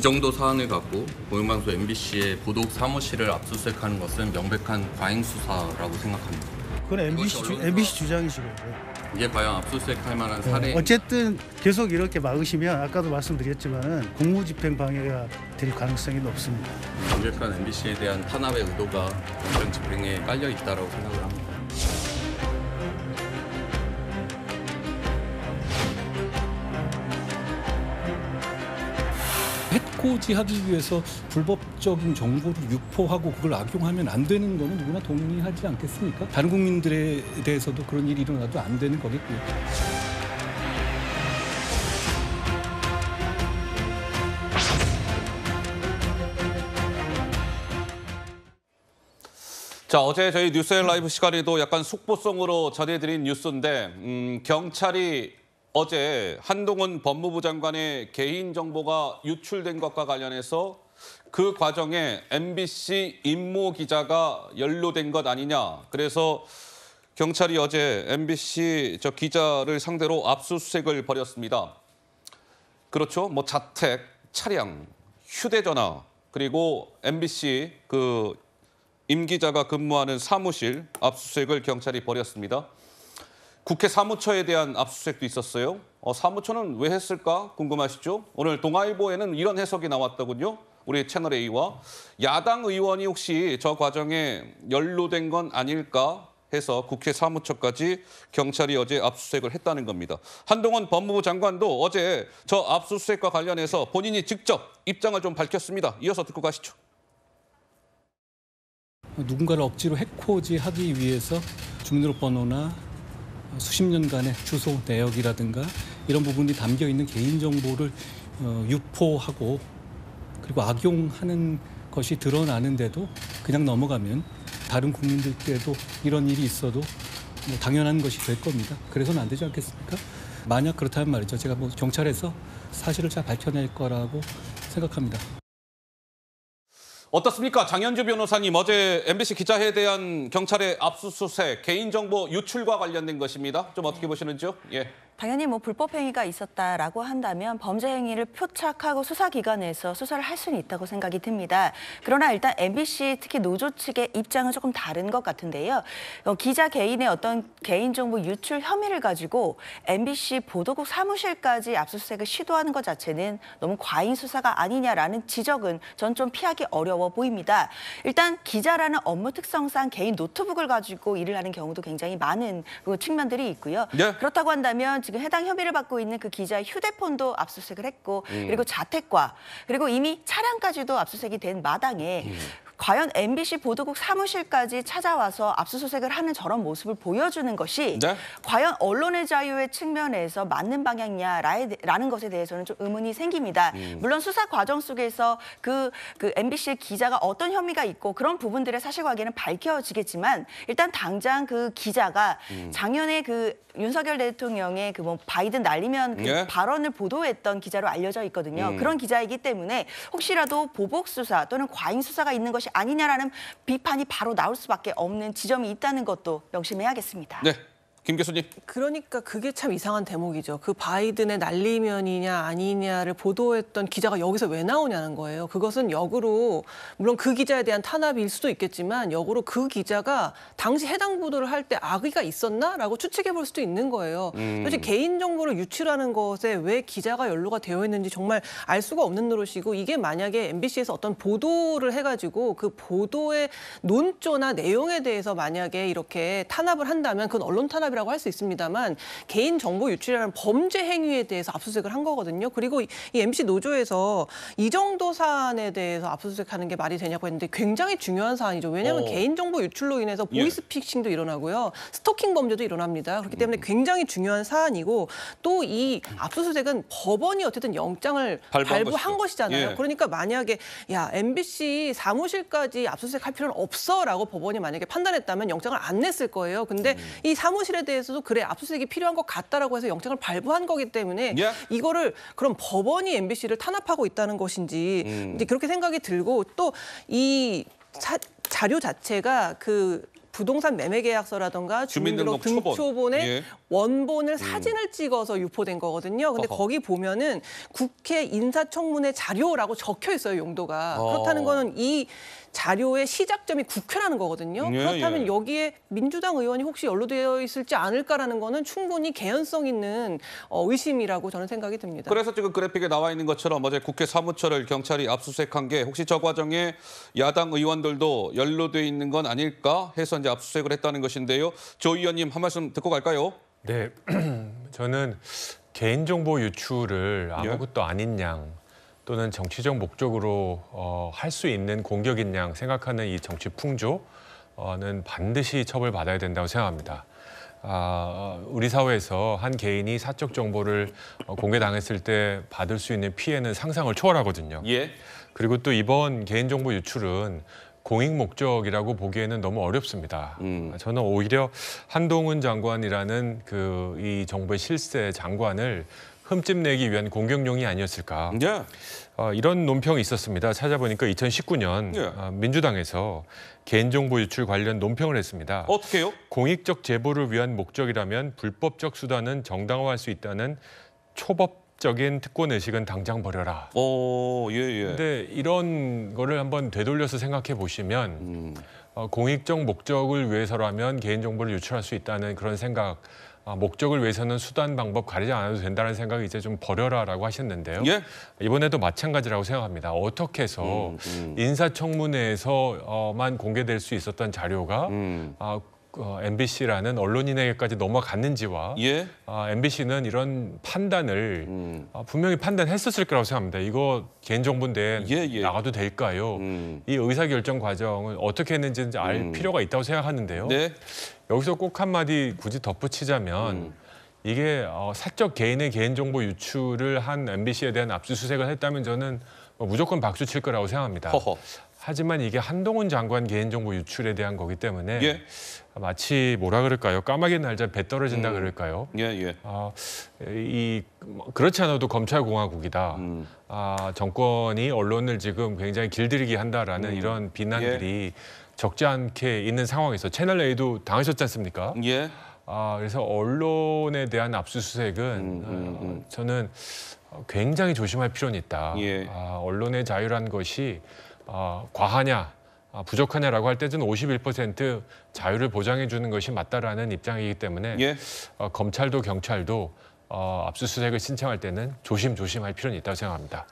정도 사안을 갖고 공영방송 MBC의 부독 사무실을 압수수색하는 것은 명백한 과잉 수사라고 생각합니다. 그건 MBC 주장이시고요. 이게 과연 압수수색할 만한 사례? 어쨌든 계속 이렇게 막으시면 아까도 말씀드렸지만은 공무집행 방해가 될 가능성이 높습니다. 명백한 MBC에 대한 탄압의 의도가 공정 집행에 깔려 있다고 생각을 합니다. 해코지하기 위해서 불법적인 정보를 유포하고 그걸 악용하면 안 되는 거는 누구나 동의하지 않겠습니까? 다른 국민들에 대해서도 그런 일이 일어나도 안 되는 거겠고요. 자, 어제 저희 뉴스앤 라이브 시간에도 약간 속보성으로 전해드린 뉴스인데 경찰이 어제 한동훈 법무부 장관의 개인정보가 유출된 것과 관련해서 그 과정에 MBC 임모 기자가 연루된 것 아니냐. 그래서 경찰이 어제 MBC 기자를 상대로 압수수색을 벌였습니다. 그렇죠. 뭐 자택, 차량, 휴대전화, 그리고 MBC 임 기자가 근무하는 사무실 압수수색을 경찰이 벌였습니다. 국회 사무처에 대한 압수수색도 있었어요. 사무처는 왜 했을까 궁금하시죠? 오늘 동아일보에는 이런 해석이 나왔더군요. 우리 채널A와 야당 의원이 혹시 저 과정에 연루된 건 아닐까 해서 국회 사무처까지 경찰이 어제 압수수색을 했다는 겁니다. 한동훈 법무부 장관도 어제 저 압수수색과 관련해서 본인이 직접 입장을 좀 밝혔습니다. 이어서 듣고 가시죠. 누군가를 억지로 해코지하기 위해서 주민등록번호나 수십 년간의 주소 내역이라든가 이런 부분이 담겨 있는 개인정보를 유포하고 그리고 악용하는 것이 드러나는데도 그냥 넘어가면 다른 국민들께도 이런 일이 있어도 뭐 당연한 것이 될 겁니다. 그래서는 안 되지 않겠습니까? 만약 그렇다면 말이죠. 제가 뭐 경찰에서 사실을 잘 밝혀낼 거라고 생각합니다. 어떻습니까? 장현주 변호사님, 어제 MBC 기자회에 대한 경찰의 압수수색, 개인정보 유출과 관련된 것입니다. 좀 어떻게 보시는지요? 예. 당연히 뭐 불법 행위가 있었다라고 한다면 범죄 행위를 표착하고 수사기관에서 수사를 할 수는 있다고 생각이 듭니다. 그러나 일단 MBC 특히 노조 측의 입장은 조금 다른 것 같은데요. 기자 개인의 어떤 개인정보 유출 혐의를 가지고 MBC 보도국 사무실까지 압수수색을 시도하는 것 자체는 너무 과잉 수사가 아니냐라는 지적은 전 좀 피하기 어려워 보입니다. 일단 기자라는 업무 특성상 개인 노트북을 가지고 일을 하는 경우도 굉장히 많은 측면들이 있고요. 네. 그렇다고 한다면 지금 해당 혐의를 받고 있는 그 기자의 휴대폰도 압수수색을 했고 그리고 자택과 그리고 이미 차량까지도 압수수색이 된 마당에 과연 MBC 보도국 사무실까지 찾아와서 압수수색을 하는 저런 모습을 보여주는 것이 네? 과연 언론의 자유의 측면에서 맞는 방향이냐라는 것에 대해서는 좀 의문이 생깁니다. 물론 수사 과정 속에서 그 MBC 기자가 어떤 혐의가 있고 그런 부분들의 사실관계는 밝혀지겠지만 일단 당장 그 기자가 작년에 윤석열 대통령의 뭐 바이든 날리면 예? 발언을 보도했던 기자로 알려져 있거든요. 그런 기자이기 때문에 혹시라도 보복 수사 또는 과잉 수사가 있는 것이 아니냐라는 비판이 바로 나올 수밖에 없는 지점이 있다는 것도 명심해야겠습니다. 네. 김 교수님. 그러니까 그게 참 이상한 대목이죠. 그 바이든의 날리면이냐 아니냐를 보도했던 기자가 여기서 왜 나오냐는 거예요. 그것은 역으로 물론 그 기자에 대한 탄압일 수도 있겠지만 역으로 그 기자가 당시 해당 보도를 할 때 악의가 있었나라고 추측해 볼 수도 있는 거예요. 사실 개인정보를 유출하는 것에 왜 기자가 연루가 되어 있는지 정말 알 수가 없는 노릇이고 이게 만약에 MBC에서 어떤 보도를 해가지고 그 보도의 논조나 내용에 대해서 만약에 이렇게 탄압을 한다면 그건 언론 탄압 라고 할 수 있습니다만 개인정보 유출이라는 범죄 행위에 대해서 압수수색을 한 거거든요. 그리고 이 MBC 노조에서 이 정도 사안에 대해서 압수수색하는 게 말이 되냐고 했는데 굉장히 중요한 사안이죠. 왜냐하면 개인정보 유출로 인해서 보이스피싱도 일어나고요. 스토킹 범죄도 일어납니다. 그렇기 때문에 굉장히 중요한 사안이고 또 이 압수수색은 법원이 어쨌든 영장을 발부한 것이잖아요. 예. 그러니까 만약에 야 MBC 사무실까지 압수수색할 필요는 없어라고 법원이 만약에 판단했다면 영장을 안 냈을 거예요. 근데 이 사무실에 대해서도 그래 압수수색이 필요한 것 같다라고 해서 영장을 발부한 거기 때문에 이거를 그럼 법원이 MBC를 탄압하고 있다는 것인지 이제 그렇게 생각이 들고 또 이 자료 자체가 그 부동산 매매 계약서라든가 주민등록 등초본의 예. 원본을 사진을 찍어서 유포된 거거든요. 근데 어허. 거기 보면은 국회 인사청문회 자료라고 적혀 있어요, 용도가. 그렇다는 거는 이 자료의 시작점이 국회라는 거거든요. 예, 그렇다면 예. 여기에 민주당 의원이 혹시 연루되어 있을지 않을까라는 거는 충분히 개연성 있는 의심이라고 저는 생각이 듭니다. 그래서 지금 그래픽에 나와 있는 것처럼 어제 국회 사무처를 경찰이 압수수색한 게 혹시 저 과정에 야당 의원들도 연루돼 있는 건 아닐까 해서 이제 압수수색을 했다는 것인데요. 조 의원님 한 말씀 듣고 갈까요? 네, 저는 개인정보 유출을 아무것도 아닌 양 또는 정치적 목적으로 할 수 있는 공격인 양 생각하는 이 정치 풍조는 반드시 처벌받아야 된다고 생각합니다. 우리 사회에서 한 개인이 사적 정보를 공개당했을 때 받을 수 있는 피해는 상상을 초월하거든요. 예. 그리고 또 이번 개인정보 유출은 공익 목적이라고 보기에는 너무 어렵습니다. 저는 오히려 한동훈 장관이라는 이 정부의 실세 장관을 흠집내기 위한 공격용이 아니었을까. 예. 이런 논평이 있었습니다. 찾아보니까 2019년 예. 민주당에서 개인정보 유출 관련 논평을 했습니다. 어떻게 해요? 공익적 제보를 위한 목적이라면 불법적 수단은 정당화할 수 있다는 초법적인 특권 의식은 당장 버려라. 예, 예. 근데 이런 거를 한번 되돌려서 생각해 보시면 공익적 목적을 위해서라면 개인정보를 유출할 수 있다는 그런 생각, 목적을 위해서는 수단 방법 가리지 않아도 된다는 생각을 이제 좀 버려라라고 하셨는데요. 예? 이번에도 마찬가지라고 생각합니다. 어떻게 해서 인사청문회에서만 공개될 수 있었던 자료가 MBC라는 언론인에게까지 넘어갔는지와 예? MBC는 이런 판단을 분명히 판단했었을 거라고 생각합니다. 이거 개인정보인데 예, 예. 나가도 될까요? 이 의사결정 과정을 어떻게 했는지 알 필요가 있다고 생각하는데요. 네. 여기서 꼭 한마디 굳이 덧붙이자면 이게 사적 개인의 개인정보 유출을 한 MBC에 대한 압수수색을 했다면 저는 무조건 박수 칠 거라고 생각합니다. 허허. 하지만 이게 한동훈 장관 개인정보 유출에 대한 거기 때문에 예. 마치 뭐라 그럴까요? 까마귀 날자 배 떨어진다 그럴까요? 예, 예. 그렇지 않아도 검찰공화국이다. 정권이 언론을 지금 굉장히 길들이게 한다라는 이런 비난들이 적지 않게 있는 상황에서 채널 A도 당하셨지 않습니까? 예. 그래서 언론에 대한 압수수색은 저는 굉장히 조심할 필요는 있다. 예. 언론의 자유란 것이 과하냐, 부족하냐라고 할 때 저는 51% 자유를 보장해 주는 것이 맞다라는 입장이기 때문에 예. 검찰도 경찰도 압수수색을 신청할 때는 조심할 필요는 있다고 생각합니다.